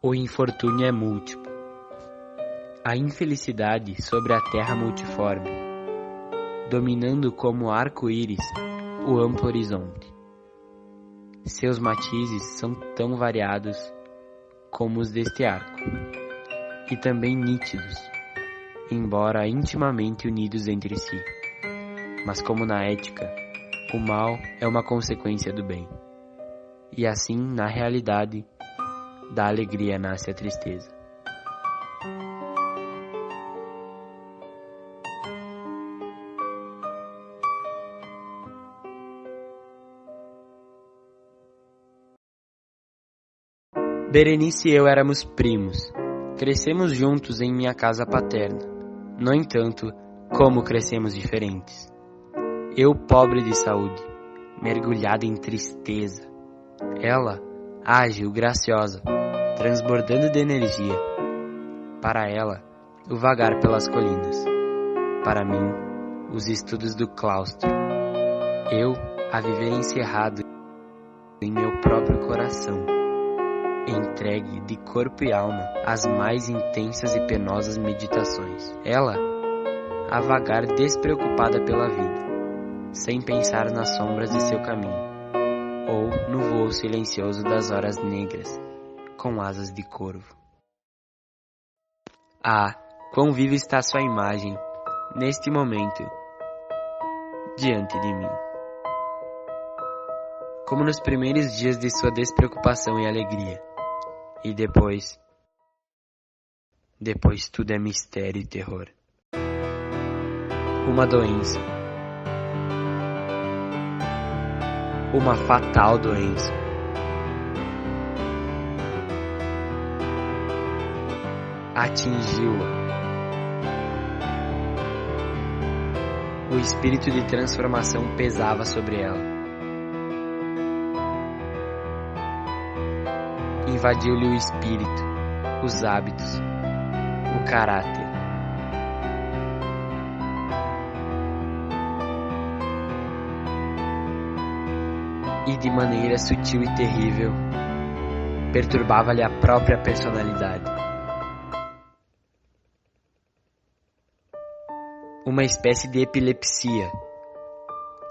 O infortúnio é múltiplo. A infelicidade sobre a terra multiforme, dominando como arco-íris o amplo horizonte. Seus matizes são tão variados como os deste arco, e também nítidos, embora intimamente unidos entre si. Mas como na ética, o mal é uma consequência do bem. E assim, na realidade, da alegria nasce a tristeza. Berenice e eu éramos primos. Crescemos juntos em minha casa paterna. No entanto, como crescemos diferentes. Eu pobre de saúde, mergulhada em tristeza. Ela, ágil, graciosa, transbordando de energia. Para ela, o vagar pelas colinas. Para mim, os estudos do claustro. Eu, a viver encerrado em meu próprio coração, entregue de corpo e alma às mais intensas e penosas meditações. Ela, a vagar despreocupada pela vida, sem pensar nas sombras de seu caminho, ou no voo silencioso das horas negras, com asas de corvo. Ah, quão viva está sua imagem, neste momento, diante de mim. Como nos primeiros dias de sua despreocupação e alegria. E depois tudo é mistério e terror. Uma doença. Uma fatal doença. Atingiu-a. O espírito de transformação pesava sobre ela. Invadiu-lhe o espírito, os hábitos, o caráter. E de maneira sutil e terrível, perturbava-lhe a própria personalidade. Uma espécie de epilepsia,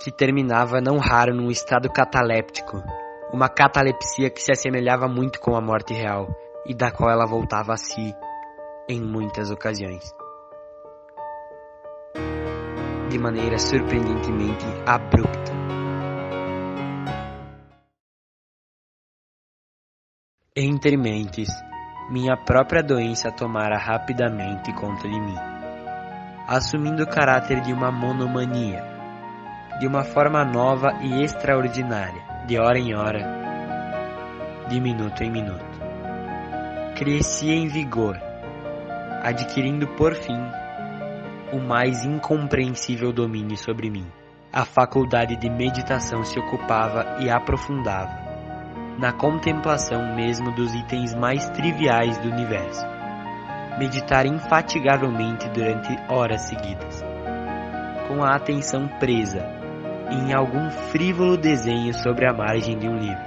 que terminava não raro num estado cataléptico. Uma catalepsia que se assemelhava muito com a morte real e da qual ela voltava a si em muitas ocasiões. De maneira surpreendentemente abrupta. Entre mentes, minha própria doença tomara rapidamente conta de mim, assumindo o caráter de uma monomania, de uma forma nova e extraordinária, de hora em hora, de minuto em minuto. Crescia em vigor, adquirindo por fim o mais incompreensível domínio sobre mim. A faculdade de meditação se ocupava e aprofundava na contemplação mesmo dos itens mais triviais do universo. Meditar infatigavelmente durante horas seguidas, com a atenção presa em algum frívolo desenho sobre a margem de um livro.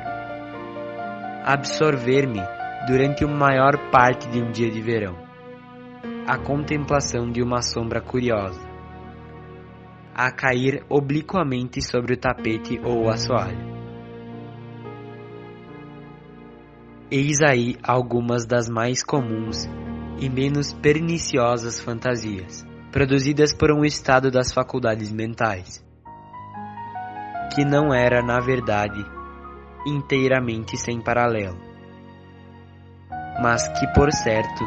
Absorver-me durante a maior parte de um dia de verão. A contemplação de uma sombra curiosa, a cair obliquamente sobre o tapete ou o assoalho. Eis aí algumas das mais comuns e menos perniciosas fantasias, produzidas por um estado das faculdades mentais, que não era, na verdade, inteiramente sem paralelo, mas que, por certo,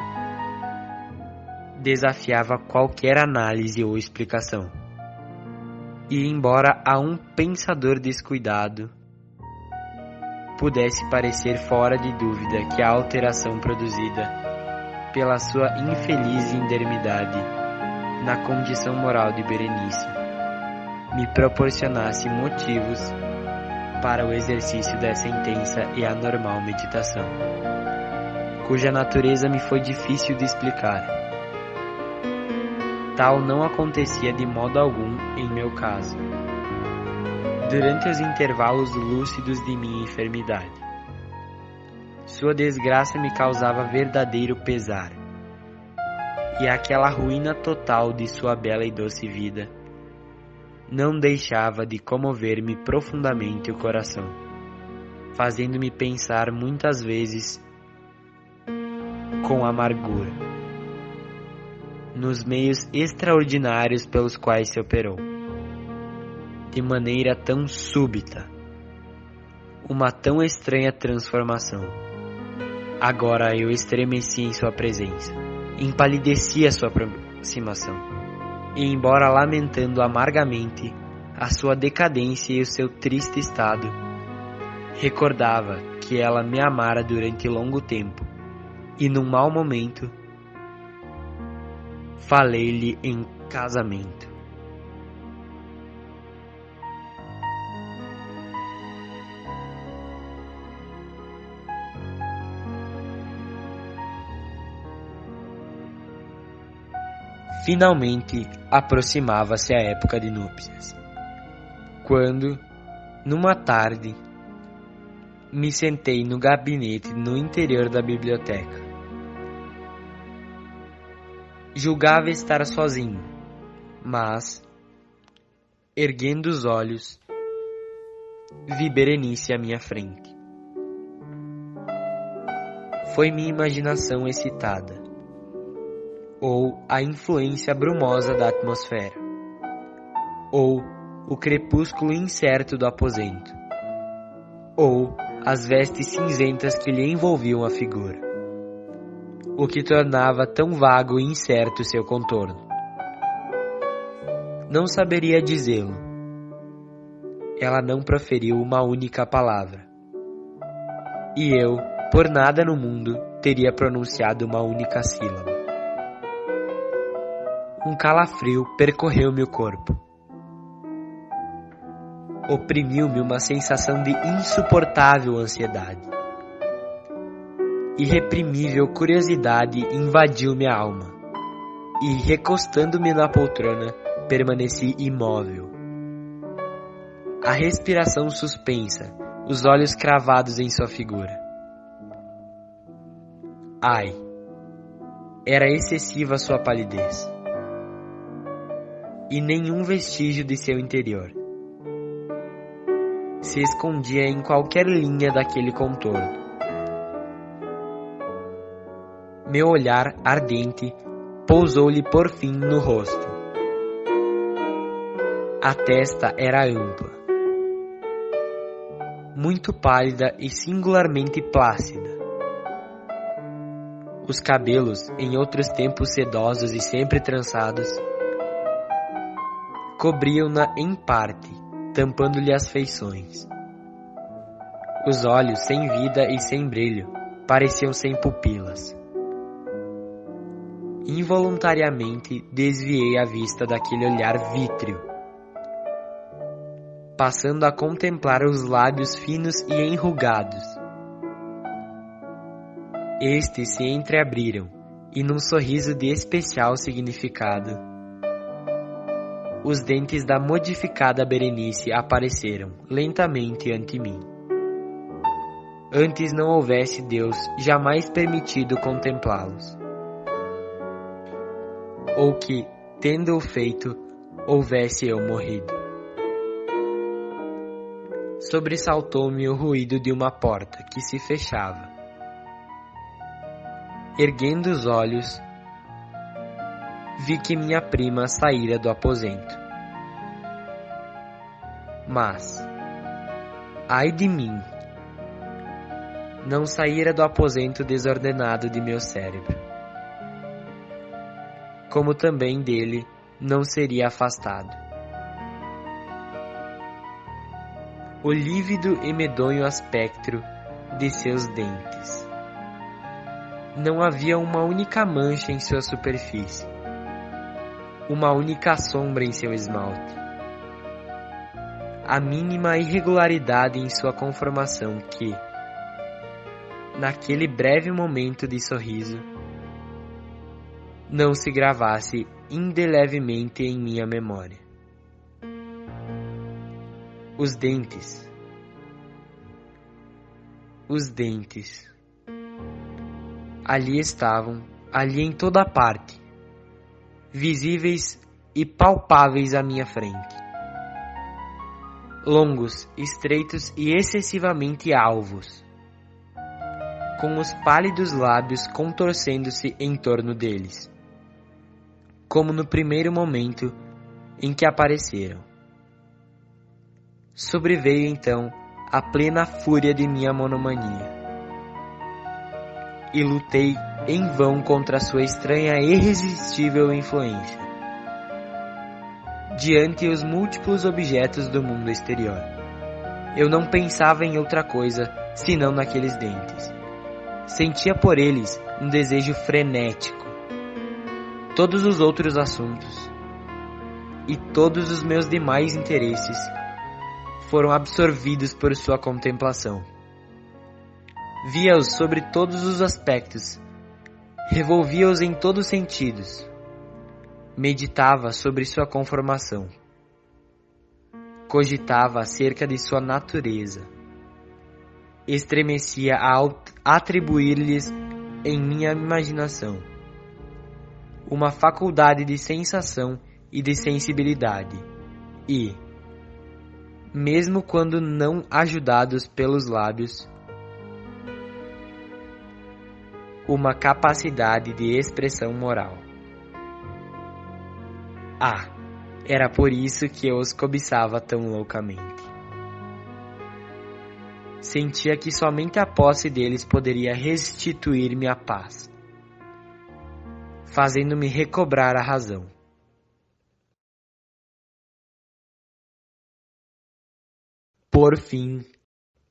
desafiava qualquer análise ou explicação. E embora a um pensador descuidado pudesse parecer fora de dúvida que a alteração produzida pela sua infeliz enfermidade na condição moral de Berenice me proporcionasse motivos para o exercício dessa intensa e anormal meditação, cuja natureza me foi difícil de explicar. Tal não acontecia de modo algum em meu caso, durante os intervalos lúcidos de minha enfermidade. sua desgraça me causava verdadeiro pesar, e aquela ruína total de sua bela e doce vida não deixava de comover-me profundamente o coração, fazendo-me pensar muitas vezes com amargura nos meios extraordinários pelos quais se operou, de maneira tão súbita, uma tão estranha transformação. Agora eu estremeci em sua presença, empalideci a sua aproximação, e embora lamentando amargamente a sua decadência e o seu triste estado, recordava que ela me amara durante longo tempo, e num mau momento falei-lhe em casamento. Finalmente aproximava-se a época de núpcias, quando, numa tarde, me sentei no gabinete no interior da biblioteca. Julgava estar sozinho, mas, erguendo os olhos, vi Berenice à minha frente. Foi minha imaginação excitada, ou a influência brumosa da atmosfera, ou o crepúsculo incerto do aposento, ou as vestes cinzentas que lhe envolviam a figura, o que tornava tão vago e incerto seu contorno. Não saberia dizê-lo. Ela não proferiu uma única palavra, e eu, por nada no mundo, teria pronunciado uma única sílaba. Um calafrio percorreu-me o corpo. Oprimiu-me uma sensação de insuportável ansiedade. Irreprimível curiosidade invadiu minha alma, e, recostando-me na poltrona, permaneci imóvel. A respiração suspensa, os olhos cravados em sua figura. Ai, era excessiva sua palidez, e nenhum vestígio de seu interior se escondia em qualquer linha daquele contorno. Meu olhar ardente pousou-lhe por fim no rosto. A testa era ampla, muito pálida e singularmente plácida. Os cabelos, em outros tempos sedosos e sempre trançados, cobriam-na em parte, tampando-lhe as feições. Os olhos, sem vida e sem brilho, pareciam sem pupilas. Involuntariamente desviei a vista daquele olhar vítreo, passando a contemplar os lábios finos e enrugados. Estes se entreabriram, e num sorriso de especial significado, os dentes da modificada Berenice apareceram lentamente ante mim. Antes não houvesse Deus jamais permitido contemplá-los, ou que, tendo-o feito, houvesse eu morrido. Sobressaltou-me o ruído de uma porta que se fechava. Erguendo os olhos, vi que minha prima saíra do aposento. Mas, ai de mim, não saíra do aposento desordenado de meu cérebro, como também dele não seria afastado o lívido e medonho aspecto de seus dentes. Não havia uma única mancha em sua superfície, uma única sombra em seu esmalte, a mínima irregularidade em sua conformação que, naquele breve momento de sorriso, não se gravasse indelevelmente em minha memória. Os dentes. ali estavam, ali em toda parte, visíveis e palpáveis à minha frente. Longos, estreitos e excessivamente alvos, com os pálidos lábios contorcendo-se em torno deles, como no primeiro momento em que apareceram. Sobreveio então a plena fúria de minha monomania, e lutei em vão contra sua estranha e irresistível influência, diante os múltiplos objetos do mundo exterior. Eu não pensava em outra coisa senão naqueles dentes. Sentia por eles um desejo frenético. Todos os outros assuntos e todos os meus demais interesses foram absorvidos por sua contemplação. Via-os sobre todos os aspectos, revolvia-os em todos os sentidos, meditava sobre sua conformação, cogitava acerca de sua natureza, estremecia ao atribuir-lhes em minha imaginação uma faculdade de sensação e de sensibilidade e, mesmo quando não ajudados pelos lábios, uma capacidade de expressão moral. Era por isso que eu os cobiçava tão loucamente. Sentia que somente a posse deles poderia restituir-me a paz, fazendo-me recobrar a razão. Por fim,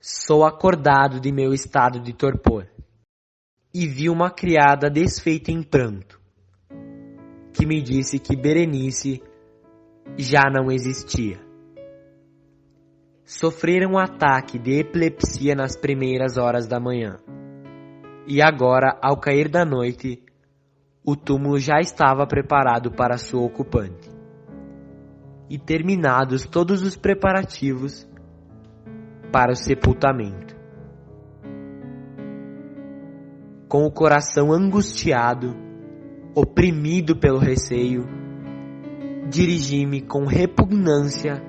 sou acordado de meu estado de torpor e vi uma criada desfeita em pranto, que me disse que Berenice já não existia. Sofrera um ataque de epilepsia nas primeiras horas da manhã, e agora, ao cair da noite, o túmulo já estava preparado para sua ocupante. E terminados todos os preparativos para o sepultamento, com o coração angustiado, oprimido pelo receio, dirigi-me com repugnância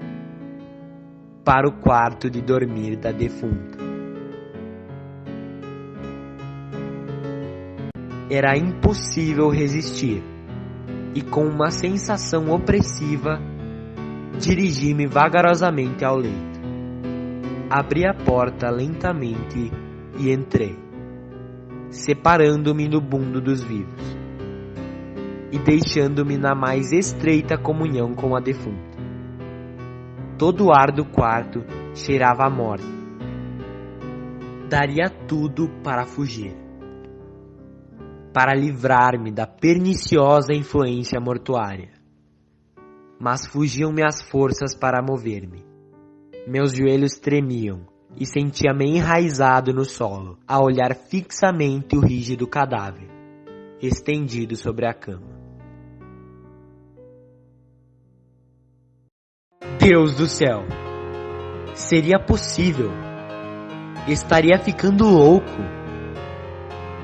para o quarto de dormir da defunta. Era impossível resistir, e com uma sensação opressiva, dirigi-me vagarosamente ao leito. Abri a porta lentamente e entrei, separando-me do mundo dos vivos e deixando-me na mais estreita comunhão com a defunta. Todo o ar do quarto cheirava a morte. Daria tudo para fugir, para livrar-me da perniciosa influência mortuária. Mas fugiam-me as forças para mover-me. Meus joelhos tremiam e sentia-me enraizado no solo, a olhar fixamente o rígido cadáver, estendido sobre a cama. Deus do céu! Seria possível? Estaria ficando louco?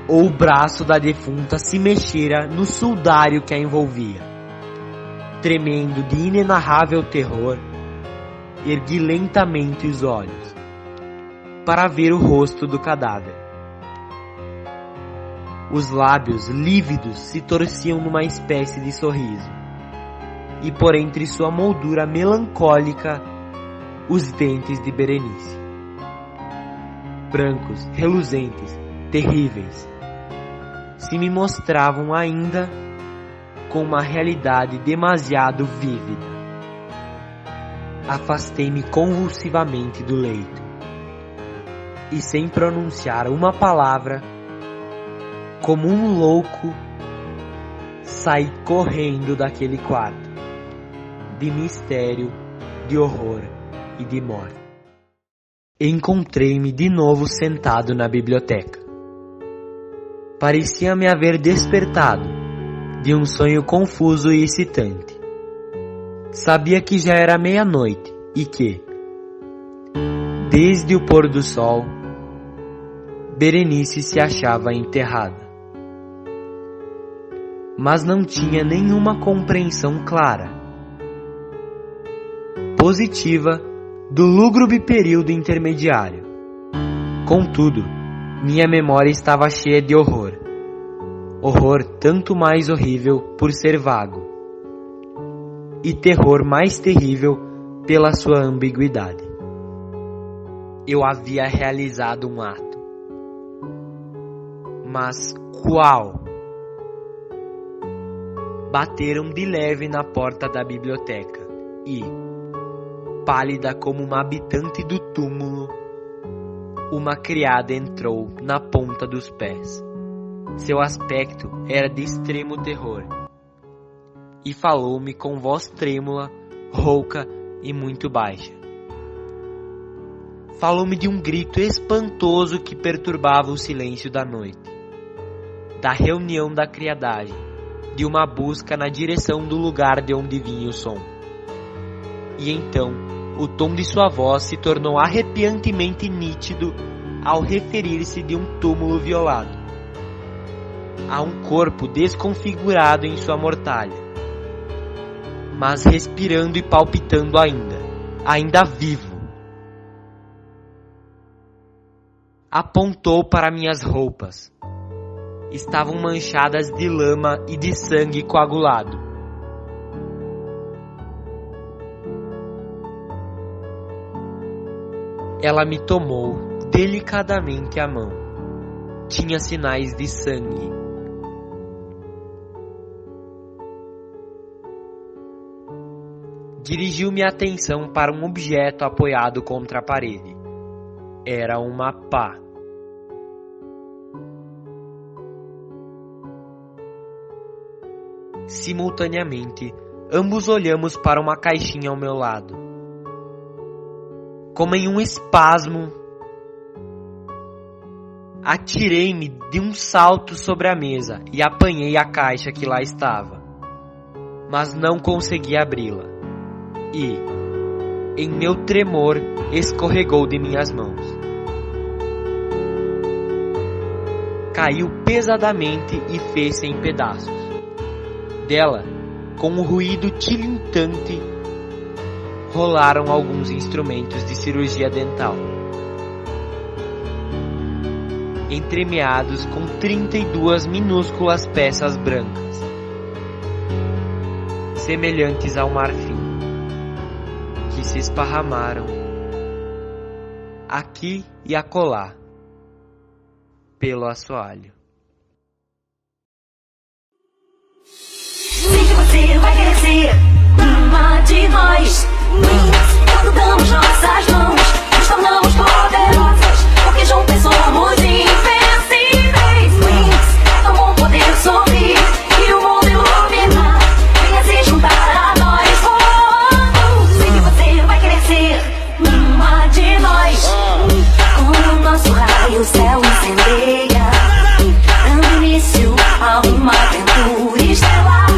Ou o braço da defunta se mexera no sudário que a envolvia? Tremendo de inenarrável terror, ergui lentamente os olhos para ver o rosto do cadáver. Os lábios lívidos se torciam numa espécie de sorriso, e por entre sua moldura melancólica, os dentes de Berenice, brancos, reluzentes, terríveis, se me mostravam ainda com uma realidade demasiado vívida. Afastei-me convulsivamente do leito e, sem pronunciar uma palavra, como um louco, saí correndo daquele quarto de mistério, de horror e de morte. Encontrei-me de novo sentado na biblioteca. Parecia-me haver despertado de um sonho confuso e excitante. Sabia que já era meia-noite e que, desde o pôr do sol, Berenice se achava enterrada. mas não tinha nenhuma compreensão clara, positiva, do lúgubre período intermediário. Contudo, minha memória estava cheia de horror. Horror tanto mais horrível por ser vago, e terror mais terrível pela sua ambiguidade. Eu havia realizado um ato. Mas qual? Bateram de leve na porta da biblioteca e, pálida como uma habitante do túmulo, uma criada entrou na ponta dos pés. Seu aspecto era de extremo terror e falou-me com voz trêmula, rouca e muito baixa. Falou-me de um grito espantoso que perturbava o silêncio da noite, da reunião da criadagem, de uma busca na direção do lugar de onde vinha o som. E então, o tom de sua voz se tornou arrepiantemente nítido ao referir-se de um túmulo violado, a um corpo desconfigurado em sua mortalha, mas respirando e palpitando ainda vivo. Apontou para minhas roupas. Estavam manchadas de lama e de sangue coagulado. Ela me tomou delicadamente a mão. Tinha sinais de sangue. Dirigiu minha atenção para um objeto apoiado contra a parede. Era uma pá. Simultaneamente, ambos olhamos para uma caixinha ao meu lado. Como em um espasmo, atirei-me de um salto sobre a mesa e apanhei a caixa que lá estava, mas não consegui abri-la e, em meu tremor, escorregou de minhas mãos. Caiu pesadamente e fez-se em pedaços. Dela, com um ruído tilintante, rolaram alguns instrumentos de cirurgia dental, entremeados com 32 minúsculas peças brancas, semelhantes ao marfim, que se esparramaram aqui e acolá pelo assoalho. Sei que você vai querer ser uma de nós. Quando damos nossas mãos, nos tornamos poderosas, porque juntas somos invencíveis. Como um poder sorrir e o mundo iluminar. Venha se juntar a nós. Sei que você vai querer ser uma de nós. Quando o nosso raio o céu incendeia, dando início a uma aventura estelar.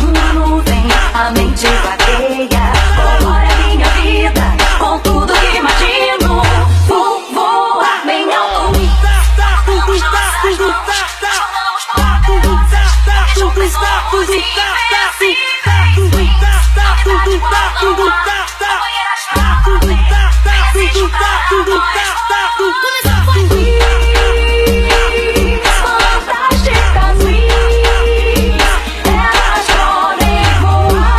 Uma nuvem, a mente vagueia, colore a minha vida com tudo que imagino. Vou voar bem alto. Damos nossas mãos, tornamos poderosas, juntos somos invencíveis. Companheiras pra valer, venha se juntar a nós. Começar por aqui. Fantásticas wings, elas podem voar.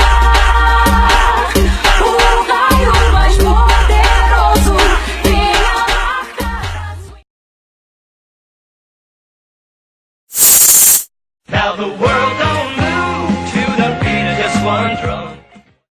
O raio mais poderoso venha marcar as wings. Now the world